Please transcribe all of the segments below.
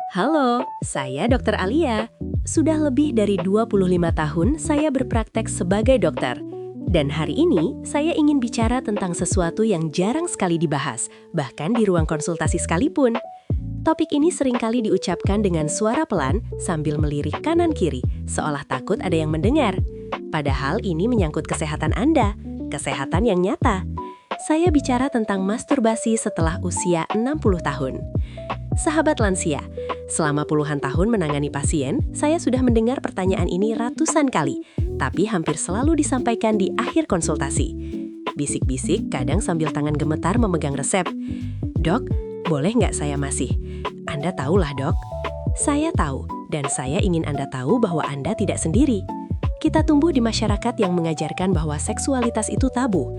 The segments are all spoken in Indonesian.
Halo, saya Dr. Alia. Sudah lebih dari 25 tahun saya berpraktek sebagai dokter. Dan hari ini saya ingin bicara tentang sesuatu yang jarang sekali dibahas, bahkan di ruang konsultasi sekalipun. Topik ini seringkali diucapkan dengan suara pelan sambil melirik kanan-kiri, seolah takut ada yang mendengar. Padahal ini menyangkut kesehatan Anda, kesehatan yang nyata. Saya bicara tentang masturbasi setelah usia 60 tahun. Sahabat lansia, selama puluhan tahun menangani pasien, saya sudah mendengar pertanyaan ini ratusan kali, tapi hampir selalu disampaikan di akhir konsultasi. Bisik-bisik kadang sambil tangan gemetar memegang resep. Dok, boleh nggak saya masih? Anda tahulah dok. Saya tahu, dan saya ingin Anda tahu bahwa Anda tidak sendiri. Kita tumbuh di masyarakat yang mengajarkan bahwa seksualitas itu tabu.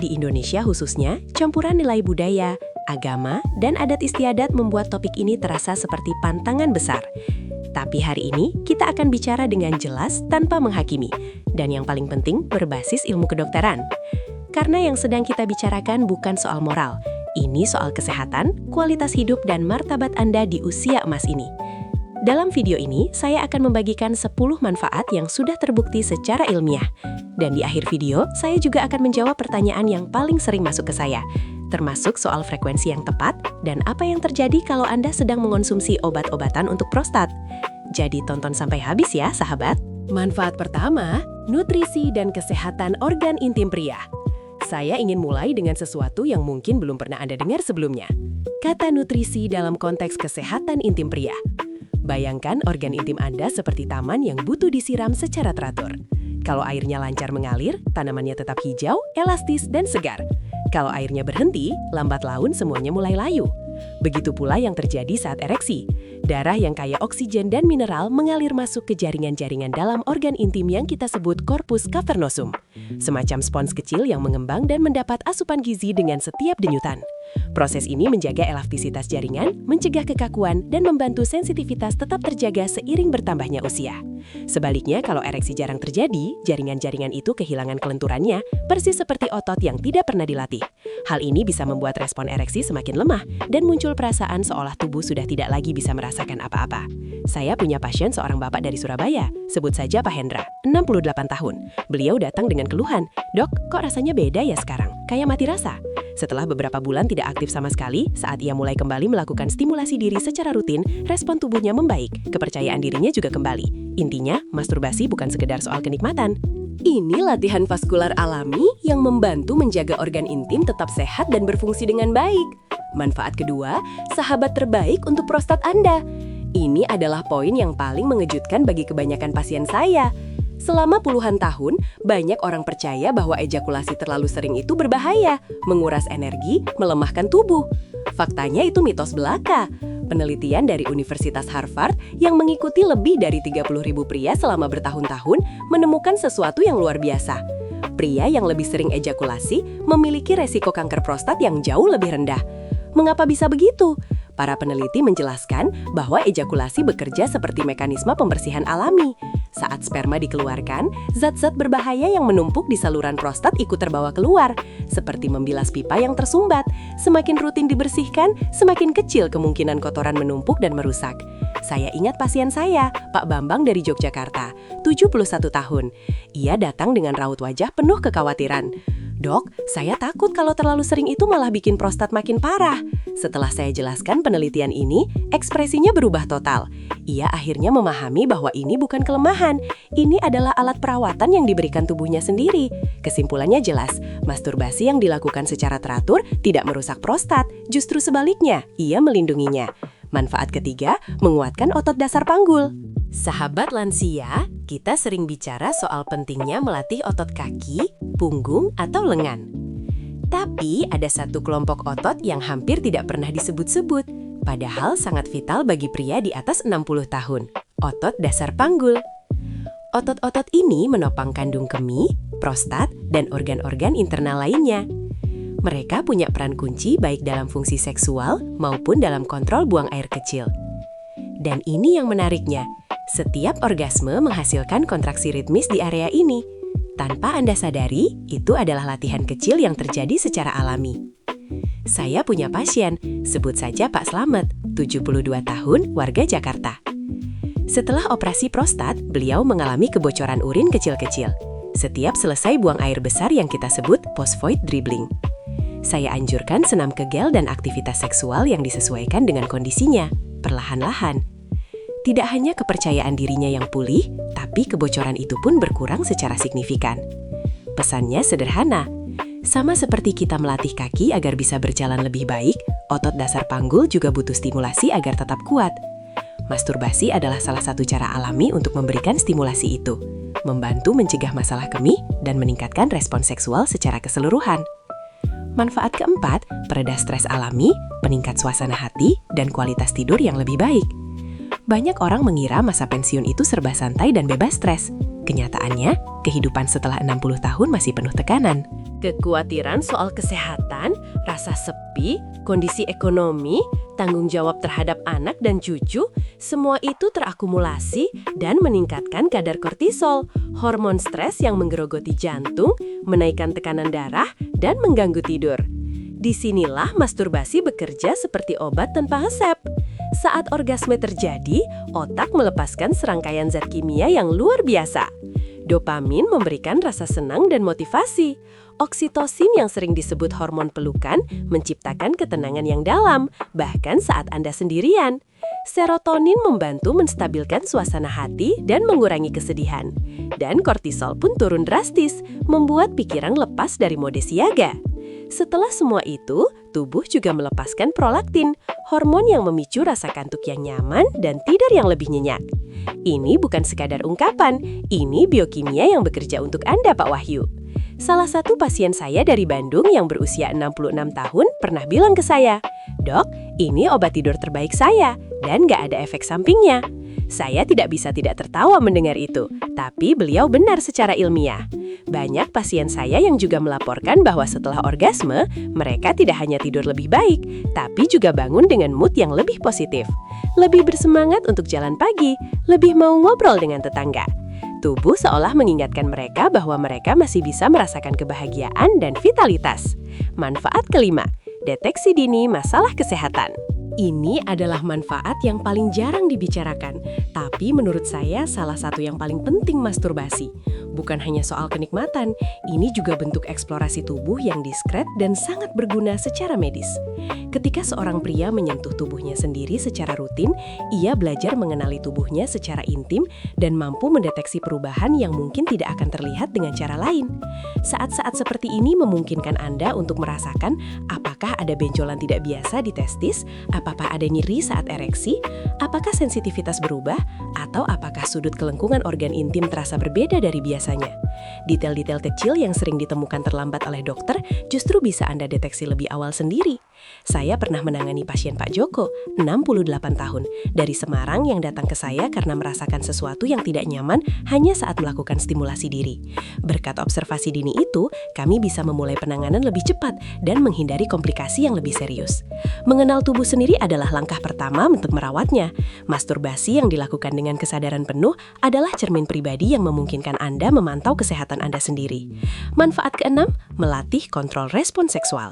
Di Indonesia khususnya, campuran nilai budaya, agama, dan adat istiadat membuat topik ini terasa seperti pantangan besar. Tapi hari ini, kita akan bicara dengan jelas tanpa menghakimi. Dan yang paling penting, berbasis ilmu kedokteran. Karena yang sedang kita bicarakan bukan soal moral. Ini soal kesehatan, kualitas hidup, dan martabat Anda di usia emas ini. Dalam video ini, saya akan membagikan 10 manfaat yang sudah terbukti secara ilmiah. Dan di akhir video, saya juga akan menjawab pertanyaan yang paling sering masuk ke saya, termasuk soal frekuensi yang tepat dan apa yang terjadi kalau Anda sedang mengonsumsi obat-obatan untuk prostat. Jadi tonton sampai habis ya, sahabat. Manfaat pertama, nutrisi dan kesehatan organ intim pria. Saya ingin mulai dengan sesuatu yang mungkin belum pernah Anda dengar sebelumnya. Kata nutrisi dalam konteks kesehatan intim pria. Bayangkan organ intim Anda seperti taman yang butuh disiram secara teratur. Kalau airnya lancar mengalir, tanamannya tetap hijau, elastis, dan segar. Kalau airnya berhenti, lambat laun semuanya mulai layu. Begitu pula yang terjadi saat ereksi. Darah yang kaya oksigen dan mineral mengalir masuk ke jaringan-jaringan dalam organ intim yang kita sebut corpus cavernosum. Semacam spons kecil yang mengembang dan mendapat asupan gizi dengan setiap denyutan. Proses ini menjaga elastisitas jaringan, mencegah kekakuan, dan membantu sensitivitas tetap terjaga seiring bertambahnya usia. Sebaliknya, kalau ereksi jarang terjadi, jaringan-jaringan itu kehilangan kelenturannya, persis seperti otot yang tidak pernah dilatih. Hal ini bisa membuat respon ereksi semakin lemah, dan muncul perasaan seolah tubuh sudah tidak lagi bisa merasakan apa-apa. Saya punya pasien seorang bapak dari Surabaya, sebut saja Pak Hendra, 68 tahun. Beliau datang dengan keluhan, "Dok, kok rasanya beda ya sekarang? Kayak mati rasa." Setelah beberapa bulan tidak aktif sama sekali, saat ia mulai kembali melakukan stimulasi diri secara rutin, respon tubuhnya membaik, kepercayaan dirinya juga kembali. Intinya, masturbasi bukan sekedar soal kenikmatan. Ini latihan vaskular alami yang membantu menjaga organ intim tetap sehat dan berfungsi dengan baik. Manfaat kedua, sahabat terbaik untuk prostat Anda. Ini adalah poin yang paling mengejutkan bagi kebanyakan pasien saya. Selama puluhan tahun, banyak orang percaya bahwa ejakulasi terlalu sering itu berbahaya, menguras energi, melemahkan tubuh. Faktanya itu mitos belaka. Penelitian dari Universitas Harvard yang mengikuti lebih dari 30.000 pria selama bertahun-tahun menemukan sesuatu yang luar biasa. Pria yang lebih sering ejakulasi memiliki resiko kanker prostat yang jauh lebih rendah. Mengapa bisa begitu? Para peneliti menjelaskan bahwa ejakulasi bekerja seperti mekanisme pembersihan alami. Saat sperma dikeluarkan, zat-zat berbahaya yang menumpuk di saluran prostat ikut terbawa keluar, seperti membilas pipa yang tersumbat. Semakin rutin dibersihkan, semakin kecil kemungkinan kotoran menumpuk dan merusak. Saya ingat pasien saya, Pak Bambang dari Yogyakarta, 71 tahun. Ia datang dengan raut wajah penuh kekhawatiran. "Dok, saya takut kalau terlalu sering itu malah bikin prostat makin parah." Setelah saya jelaskan penelitian ini, ekspresinya berubah total. Ia akhirnya memahami bahwa ini bukan kelemahan. Ini adalah alat perawatan yang diberikan tubuhnya sendiri. Kesimpulannya jelas, masturbasi yang dilakukan secara teratur tidak merusak prostat, justru sebaliknya, ia melindunginya. Manfaat ketiga, menguatkan otot dasar panggul. Sahabat lansia, kita sering bicara soal pentingnya melatih otot kaki, punggung, atau lengan. Tapi ada satu kelompok otot yang hampir tidak pernah disebut-sebut, padahal sangat vital bagi pria di atas 60 tahun, otot dasar panggul. Otot-otot ini menopang kandung kemih, prostat, dan organ-organ internal lainnya. Mereka punya peran kunci baik dalam fungsi seksual maupun dalam kontrol buang air kecil. Dan ini yang menariknya, setiap orgasme menghasilkan kontraksi ritmis di area ini. Tanpa Anda sadari, itu adalah latihan kecil yang terjadi secara alami. Saya punya pasien, sebut saja Pak Slamet, 72 tahun, warga Jakarta. Setelah operasi prostat, beliau mengalami kebocoran urin kecil-kecil. Setiap selesai buang air besar yang kita sebut post-void dribbling. Saya anjurkan senam kegel dan aktivitas seksual yang disesuaikan dengan kondisinya, perlahan-lahan. Tidak hanya kepercayaan dirinya yang pulih, tapi kebocoran itu pun berkurang secara signifikan. Pesannya sederhana. Sama seperti kita melatih kaki agar bisa berjalan lebih baik, otot dasar panggul juga butuh stimulasi agar tetap kuat. Masturbasi adalah salah satu cara alami untuk memberikan stimulasi itu, membantu mencegah masalah kemih dan meningkatkan respons seksual secara keseluruhan. Manfaat keempat, pereda stres alami, peningkat suasana hati, dan kualitas tidur yang lebih baik. Banyak orang mengira masa pensiun itu serba santai dan bebas stres. Kenyataannya, kehidupan setelah 60 tahun masih penuh tekanan. Kekhawatiran soal kesehatan, rasa sepi, kondisi ekonomi, tanggung jawab terhadap anak dan cucu, semua itu terakumulasi dan meningkatkan kadar kortisol, hormon stres yang menggerogoti jantung, menaikkan tekanan darah, dan mengganggu tidur. Disinilah masturbasi bekerja seperti obat tanpa resep. Saat orgasme terjadi, otak melepaskan serangkaian zat kimia yang luar biasa. Dopamin memberikan rasa senang dan motivasi. Oksitosin yang sering disebut hormon pelukan menciptakan ketenangan yang dalam, bahkan saat Anda sendirian. Serotonin membantu menstabilkan suasana hati dan mengurangi kesedihan. Dan kortisol pun turun drastis, membuat pikiran lepas dari mode siaga. Setelah semua itu, tubuh juga melepaskan prolaktin, hormon yang memicu rasa kantuk yang nyaman dan tidur yang lebih nyenyak. Ini bukan sekadar ungkapan, ini biokimia yang bekerja untuk Anda, Pak Wahyu. Salah satu pasien saya dari Bandung yang berusia 66 tahun pernah bilang ke saya, "Dok, ini obat tidur terbaik saya dan nggak ada efek sampingnya." Saya tidak bisa tidak tertawa mendengar itu, tapi beliau benar secara ilmiah. Banyak pasien saya yang juga melaporkan bahwa setelah orgasme, mereka tidak hanya tidur lebih baik, tapi juga bangun dengan mood yang lebih positif. Lebih bersemangat untuk jalan pagi, lebih mau ngobrol dengan tetangga. Tubuh seolah mengingatkan mereka bahwa mereka masih bisa merasakan kebahagiaan dan vitalitas. Manfaat kelima, deteksi dini masalah kesehatan. Ini adalah manfaat yang paling jarang dibicarakan, tapi menurut saya salah satu yang paling penting masturbasi. Bukan hanya soal kenikmatan, ini juga bentuk eksplorasi tubuh yang diskret dan sangat berguna secara medis. Ketika seorang pria menyentuh tubuhnya sendiri secara rutin, ia belajar mengenali tubuhnya secara intim dan mampu mendeteksi perubahan yang mungkin tidak akan terlihat dengan cara lain. Saat-saat seperti ini memungkinkan Anda untuk merasakan apakah ada benjolan tidak biasa di testis, apakah ada nyeri saat ereksi, apakah sensitivitas berubah, atau apakah sudut kelengkungan organ intim terasa berbeda dari biasanya. Detail-detail kecil yang sering ditemukan terlambat oleh dokter justru bisa Anda deteksi lebih awal sendiri. Saya pernah menangani pasien Pak Joko, 68 tahun, dari Semarang yang datang ke saya karena merasakan sesuatu yang tidak nyaman hanya saat melakukan stimulasi diri. Berkat observasi dini itu, kami bisa memulai penanganan lebih cepat dan menghindari komplikasi yang lebih serius. Mengenal tubuh sendiri adalah langkah pertama untuk merawatnya. Masturbasi yang dilakukan dengan kesadaran penuh adalah cermin pribadi yang memungkinkan Anda memantau kesehatan Anda sendiri. Manfaat keenam, melatih kontrol respons seksual.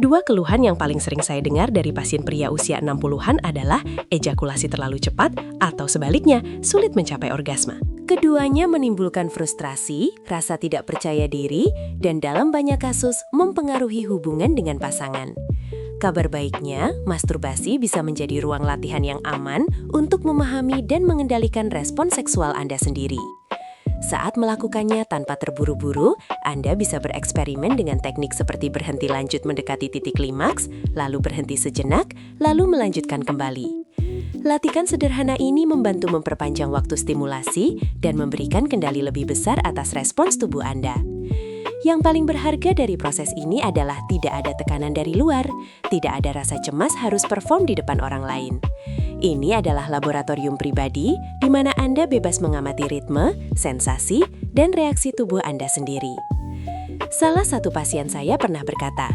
Dua keluhan yang paling sering saya dengar dari pasien pria usia 60-an adalah ejakulasi terlalu cepat atau sebaliknya, sulit mencapai orgasme. Keduanya menimbulkan frustrasi, rasa tidak percaya diri, dan dalam banyak kasus mempengaruhi hubungan dengan pasangan. Kabar baiknya, masturbasi bisa menjadi ruang latihan yang aman untuk memahami dan mengendalikan respons seksual Anda sendiri. Saat melakukannya tanpa terburu-buru, Anda bisa bereksperimen dengan teknik seperti berhenti lanjut mendekati titik klimaks, lalu berhenti sejenak, lalu melanjutkan kembali. Latihan sederhana ini membantu memperpanjang waktu stimulasi dan memberikan kendali lebih besar atas respons tubuh Anda. Yang paling berharga dari proses ini adalah tidak ada tekanan dari luar, tidak ada rasa cemas harus perform di depan orang lain. Ini adalah laboratorium pribadi di mana Anda bebas mengamati ritme, sensasi, dan reaksi tubuh Anda sendiri. Salah satu pasien saya pernah berkata,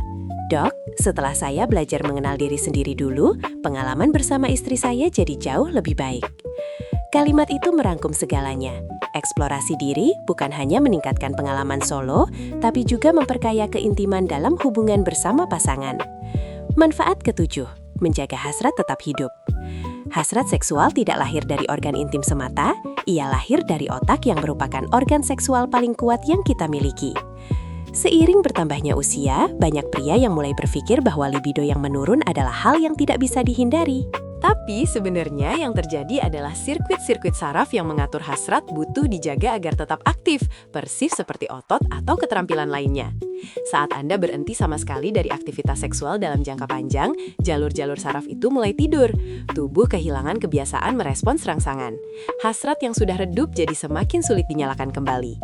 "Dok, setelah saya belajar mengenal diri sendiri dulu, pengalaman bersama istri saya jadi jauh lebih baik." Kalimat itu merangkum segalanya. Eksplorasi diri bukan hanya meningkatkan pengalaman solo, tapi juga memperkaya keintiman dalam hubungan bersama pasangan. Manfaat ketujuh, menjaga hasrat tetap hidup. Hasrat seksual tidak lahir dari organ intim semata, ia lahir dari otak yang merupakan organ seksual paling kuat yang kita miliki. Seiring bertambahnya usia, banyak pria yang mulai berpikir bahwa libido yang menurun adalah hal yang tidak bisa dihindari. Tapi sebenarnya yang terjadi adalah sirkuit-sirkuit saraf yang mengatur hasrat butuh dijaga agar tetap aktif, persis seperti otot atau keterampilan lainnya. Saat Anda berhenti sama sekali dari aktivitas seksual dalam jangka panjang, jalur-jalur saraf itu mulai tidur. Tubuh kehilangan kebiasaan merespons rangsangan. Hasrat yang sudah redup jadi semakin sulit dinyalakan kembali.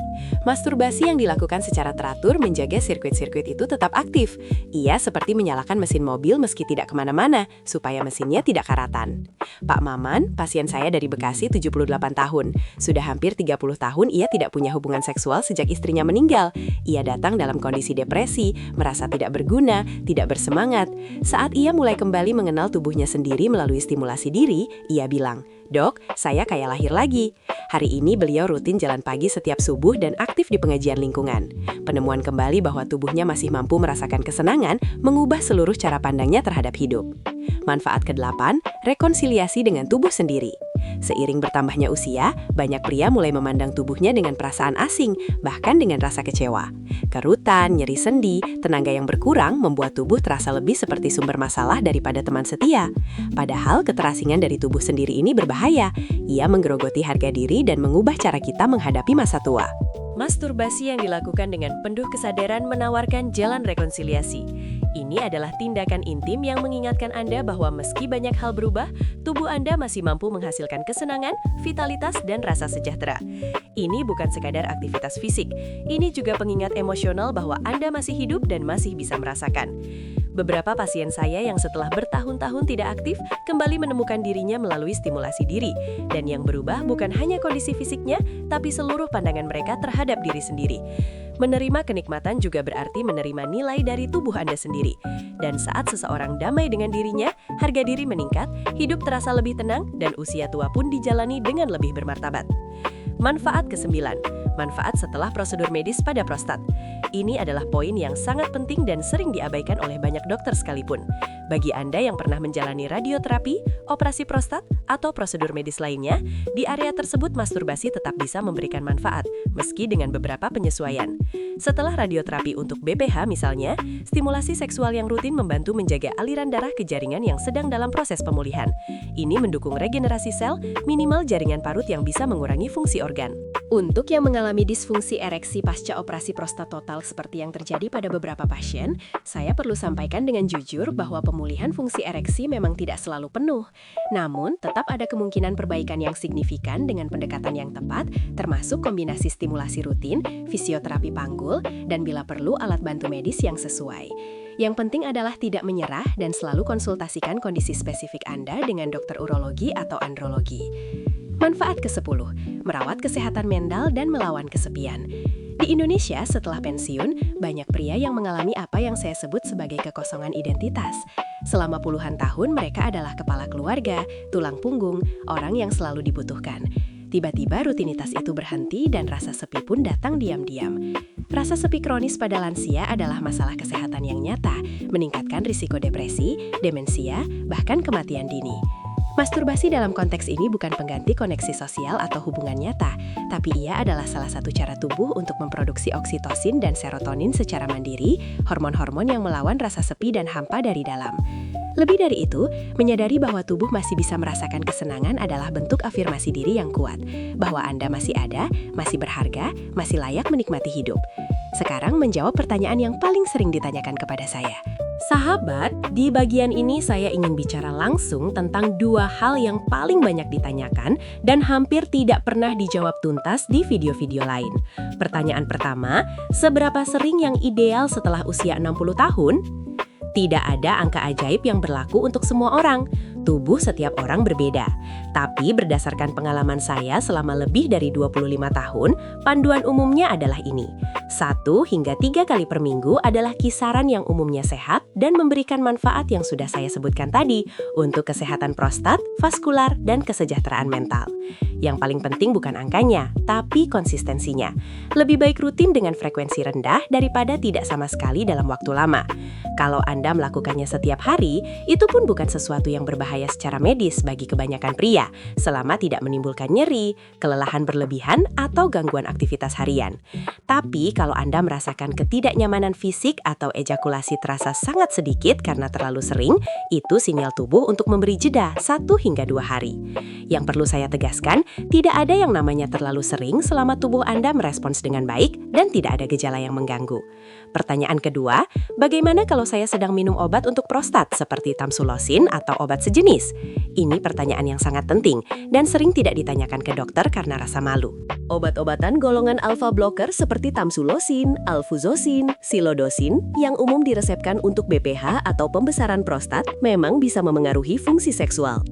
Masturbasi yang dilakukan secara teratur menjaga sirkuit-sirkuit itu tetap aktif. Ia seperti menyalakan mesin mobil meski tidak kemana-mana, supaya mesinnya tidak karatan. Pak Maman, pasien saya dari Bekasi 78 tahun. Sudah hampir 30 tahun ia tidak punya hubungan seksual sejak istrinya meninggal. Ia datang dalam kondisi depresi, merasa tidak berguna, tidak bersemangat. Saat ia mulai kembali mengenal tubuhnya sendiri melalui stimulasi diri, ia bilang, "Dok, saya kayak lahir lagi." Hari ini beliau rutin jalan pagi setiap subuh dan aktif di pengajian lingkungan. Penemuan kembali bahwa tubuhnya masih mampu merasakan kesenangan mengubah seluruh cara pandangnya terhadap hidup. Manfaat ke-8, rekonsiliasi dengan tubuh sendiri. Seiring bertambahnya usia, banyak pria mulai memandang tubuhnya dengan perasaan asing, bahkan dengan rasa kecewa. Kerutan, nyeri sendi, tenaga yang berkurang membuat tubuh terasa lebih seperti sumber masalah daripada teman setia. Padahal keterasingan dari tubuh sendiri ini berbahaya. Ia menggerogoti harga diri dan mengubah cara kita menghadapi masa tua. Masturbasi yang dilakukan dengan penuh kesadaran menawarkan jalan rekonsiliasi. Ini adalah tindakan intim yang mengingatkan Anda bahwa meski banyak hal berubah, tubuh Anda masih mampu menghasilkan kesenangan, vitalitas, dan rasa sejahtera. Ini bukan sekadar aktivitas fisik, ini juga pengingat emosional bahwa Anda masih hidup dan masih bisa merasakan. Beberapa pasien saya yang setelah bertahun-tahun tidak aktif kembali menemukan dirinya melalui stimulasi diri. Dan yang berubah bukan hanya kondisi fisiknya, tapi seluruh pandangan mereka terhadap diri sendiri. Menerima kenikmatan juga berarti menerima nilai dari tubuh Anda sendiri. Dan saat seseorang damai dengan dirinya, harga diri meningkat, hidup terasa lebih tenang, dan usia tua pun dijalani dengan lebih bermartabat. Manfaat ke-9, manfaat setelah prosedur medis pada prostat. Ini adalah poin yang sangat penting dan sering diabaikan oleh banyak dokter sekalipun. Bagi Anda yang pernah menjalani radioterapi, operasi prostat, atau prosedur medis lainnya, di area tersebut masturbasi tetap bisa memberikan manfaat, meski dengan beberapa penyesuaian. Setelah radioterapi untuk BPH misalnya, stimulasi seksual yang rutin membantu menjaga aliran darah ke jaringan yang sedang dalam proses pemulihan. Ini mendukung regenerasi sel, minimal jaringan parut yang bisa mengurangi fungsi organ. Untuk yang mengalami disfungsi ereksi pasca operasi prostat total seperti yang terjadi pada beberapa pasien, saya perlu sampaikan dengan jujur bahwa pemulihan fungsi ereksi memang tidak selalu penuh. Namun, tetap ada kemungkinan perbaikan yang signifikan dengan pendekatan yang tepat, termasuk kombinasi stimulasi rutin, fisioterapi panggul, dan bila perlu alat bantu medis yang sesuai. Yang penting adalah tidak menyerah dan selalu konsultasikan kondisi spesifik Anda dengan dokter urologi atau andrologi. Manfaat ke-10, merawat kesehatan mental dan melawan kesepian. Di Indonesia, setelah pensiun, banyak pria yang mengalami apa yang saya sebut sebagai kekosongan identitas. Selama puluhan tahun, mereka adalah kepala keluarga, tulang punggung, orang yang selalu dibutuhkan. Tiba-tiba rutinitas itu berhenti dan rasa sepi pun datang diam-diam. Rasa sepi kronis pada lansia adalah masalah kesehatan yang nyata, meningkatkan risiko depresi, demensia, bahkan kematian dini. Masturbasi dalam konteks ini bukan pengganti koneksi sosial atau hubungan nyata, tapi ia adalah salah satu cara tubuh untuk memproduksi oksitosin dan serotonin secara mandiri, hormon-hormon yang melawan rasa sepi dan hampa dari dalam. Lebih dari itu, menyadari bahwa tubuh masih bisa merasakan kesenangan adalah bentuk afirmasi diri yang kuat, bahwa Anda masih ada, masih berharga, masih layak menikmati hidup. Sekarang menjawab pertanyaan yang paling sering ditanyakan kepada saya. Sahabat, di bagian ini saya ingin bicara langsung tentang dua hal yang paling banyak ditanyakan dan hampir tidak pernah dijawab tuntas di video-video lain. Pertanyaan pertama, seberapa sering yang ideal setelah usia 60 tahun? Tidak ada angka ajaib yang berlaku untuk semua orang. Tubuh setiap orang berbeda. Tapi berdasarkan pengalaman saya selama lebih dari 25 tahun, panduan umumnya adalah ini. 1 hingga 3 kali per minggu adalah kisaran yang umumnya sehat dan memberikan manfaat yang sudah saya sebutkan tadi untuk kesehatan prostat, vaskular, dan kesejahteraan mental. Yang paling penting bukan angkanya, tapi konsistensinya. Lebih baik rutin dengan frekuensi rendah daripada tidak sama sekali dalam waktu lama. Kalau Anda melakukannya setiap hari, itu pun bukan sesuatu yang berbahaya berbahaya secara medis bagi kebanyakan pria, selama tidak menimbulkan nyeri, kelelahan berlebihan, atau gangguan aktivitas harian. Tapi kalau Anda merasakan ketidaknyamanan fisik atau ejakulasi terasa sangat sedikit karena terlalu sering, itu sinyal tubuh untuk memberi jeda 1 hingga 2 hari. Yang perlu saya tegaskan, tidak ada yang namanya terlalu sering selama tubuh Anda merespons dengan baik dan tidak ada gejala yang mengganggu. Pertanyaan kedua, bagaimana kalau saya sedang minum obat untuk prostat seperti tamsulosin atau obat sejenis? Ini pertanyaan yang sangat penting dan sering tidak ditanyakan ke dokter karena rasa malu. Obat-obatan golongan alpha blocker seperti tamsulosin, alfuzosin, silodosin yang umum diresepkan untuk BPH atau pembesaran prostat memang bisa memengaruhi fungsi seksual.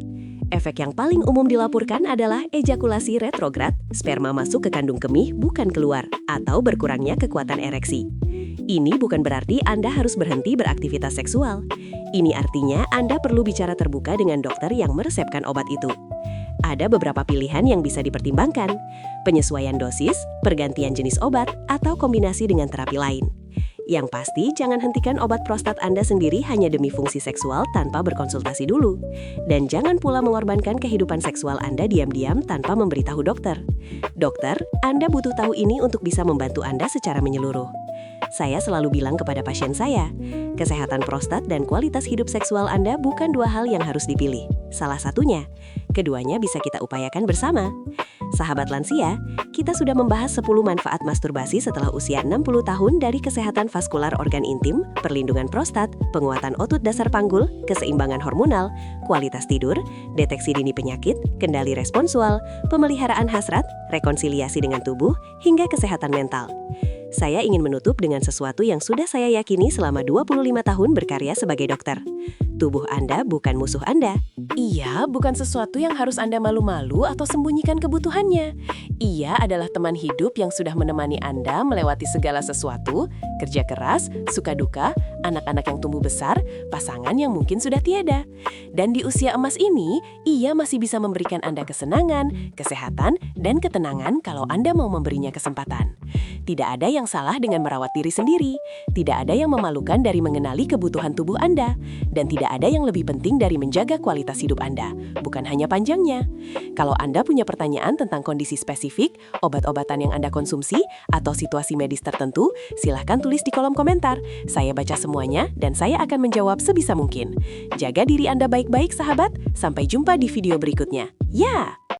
Efek yang paling umum dilaporkan adalah ejakulasi retrograd, sperma masuk ke kandung kemih bukan keluar, atau berkurangnya kekuatan ereksi. Ini bukan berarti Anda harus berhenti beraktivitas seksual. Ini artinya Anda perlu bicara terbuka dengan dokter yang meresepkan obat itu. Ada beberapa pilihan yang bisa dipertimbangkan, penyesuaian dosis, pergantian jenis obat, atau kombinasi dengan terapi lain. Yang pasti, jangan hentikan obat prostat Anda sendiri hanya demi fungsi seksual tanpa berkonsultasi dulu. Dan jangan pula mengorbankan kehidupan seksual Anda diam-diam tanpa memberitahu dokter. Dokter, Anda butuh tahu ini untuk bisa membantu Anda secara menyeluruh. Saya selalu bilang kepada pasien saya, kesehatan prostat dan kualitas hidup seksual Anda bukan dua hal yang harus dipilih. Salah satunya, keduanya bisa kita upayakan bersama. Sahabat lansia, kita sudah membahas 10 manfaat masturbasi setelah usia 60 tahun dari kesehatan vaskular organ intim, perlindungan prostat, penguatan otot dasar panggul, keseimbangan hormonal, kualitas tidur, deteksi dini penyakit, kendali responsual, pemeliharaan hasrat, rekonsiliasi dengan tubuh, hingga kesehatan mental. Saya ingin menutup dengan sesuatu yang sudah saya yakini selama 25 tahun berkarya sebagai dokter. Tubuh Anda bukan musuh Anda. Ia bukan sesuatu yang harus Anda malu-malu atau sembunyikan kebutuhannya. Ia adalah teman hidup yang sudah menemani Anda melewati segala sesuatu, kerja keras, suka duka, anak-anak yang tumbuh besar, pasangan yang mungkin sudah tiada. Dan di usia emas ini, ia masih bisa memberikan Anda kesenangan, kesehatan, dan ketenangan kalau Anda mau memberinya kesempatan. Tidak ada yang salah dengan merawat diri sendiri. Tidak ada yang memalukan dari mengenali kebutuhan tubuh Anda. Dan tidak ada yang lebih penting dari menjaga kualitas hidup Anda, bukan hanya panjangnya. Kalau Anda punya pertanyaan tentang kondisi spesifik, obat-obatan yang Anda konsumsi, atau situasi medis tertentu, silahkan tulis di kolom komentar. Saya baca semuanya dan saya akan menjawab sebisa mungkin. Jaga diri Anda baik-baik, sahabat. Sampai jumpa di video berikutnya. Ya!